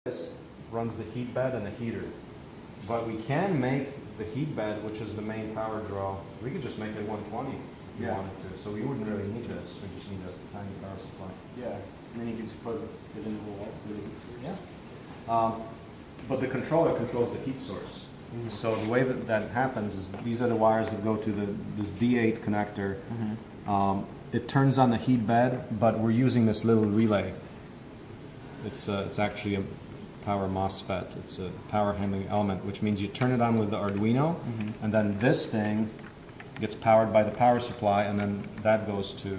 This runs the heat bed and the heater. But we can make the heat bed, which is the main power draw, we could just make it 120 if you wanted to. So we wouldn't really need this. We just need a tiny power supply. Yeah, and then you can just plug it into the wall. Yeah. But the controller controls the heat source. Mm-hmm. So the way that happens is these are the wires that go to this D8 connector. Mm-hmm. It turns on the heat bed, but we're using this little relay. It's actually a power MOSFET. It's a power handling element, which means you turn it on with the Arduino, mm-hmm. and then this thing gets powered by the power supply, and then that goes to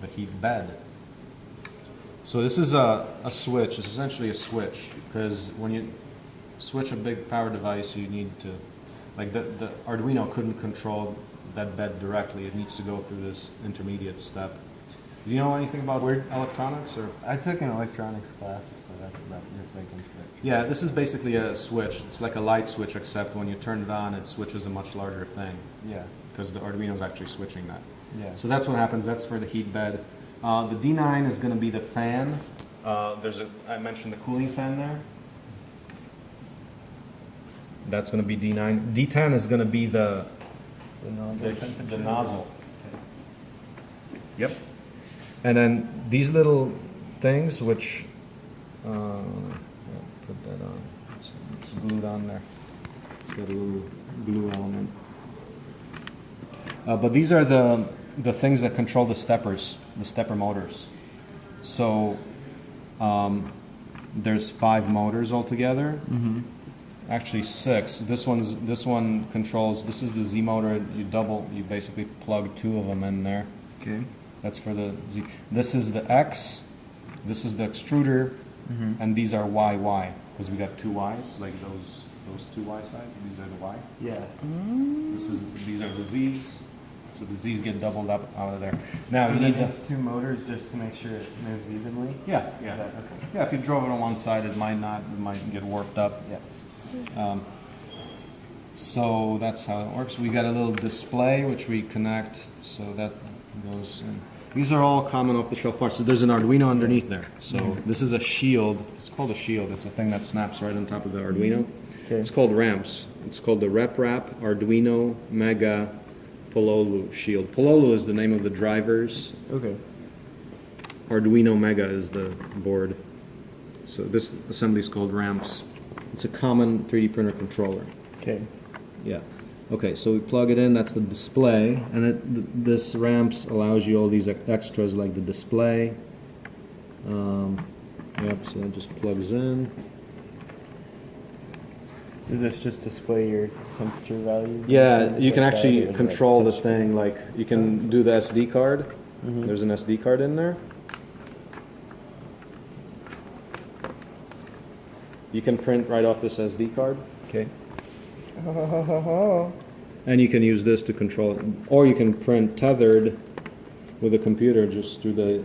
the heat bed. So this is a switch. It's essentially a switch, because when you switch a big power device, you need to, like the Arduino couldn't control that bed directly. It needs to go through this intermediate step. Do you know anything about electronics? Or I took an electronics class, but that's about just like yeah, this is basically a switch. It's like a light switch, except when you turn it on, it switches a much larger thing. Yeah. Because the Arduino is actually switching that. Yeah. So that's what happens. That's for the heat bed. The D9 is going to be the fan. I mentioned the cooling fan there. That's going to be D9. D10 is going to be the nozzle. Okay. Yep. And then these little things, which I'll put that on. It's glued on there. It's got a little glue element. But these are the things that control the steppers, the stepper motors. So there's 5 motors altogether. Mm-hmm. Actually 6. This one controls. This is the Z motor. You basically plug 2 of them in there. Okay. That's for the Z. This is the X. This is the extruder, mm-hmm. and these are YY because we got 2 Ys, like those 2 Y sides. These are the Y. Yeah. Mm-hmm. These are the Z's. So the Z's get doubled up out of there. Now you need 2 motors just to make sure it moves evenly. Yeah. Yeah. Okay. Yeah. If you drove it on one side, it might not. It might get warped up. Yeah. So that's how it works. We got a little display which we connect, so that goes in. These are all common off-the-shelf parts. So there's an Arduino underneath there. So this is a shield. It's called a shield. It's a thing that snaps right on top of the Arduino. Okay. It's called ramps. It's called the RepRap Arduino Mega Pololu shield. Pololu is the name of the drivers. Okay. Arduino Mega is the board. So this assembly is called ramps. It's a common 3D printer controller. Okay. Yeah. Okay, so we plug it in, that's the display, and this ramps allows you all these extras like the display. Yep, so that just plugs in. Does this just display your temperature values? Yeah, you can actually control the thing, like you can do the SD card. Mm-hmm. There's an SD card in there. You can print right off this SD card. Okay. And you can use this to control it, or you can print tethered with a computer just through the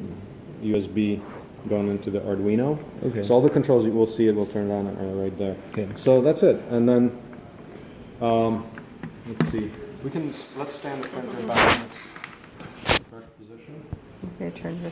USB going into the Arduino. Okay. So all the controls, you will see it, will turn it on right there. Okay. So that's it, and then let's see. Let's stand the printer back in its correct position. Okay, turn this.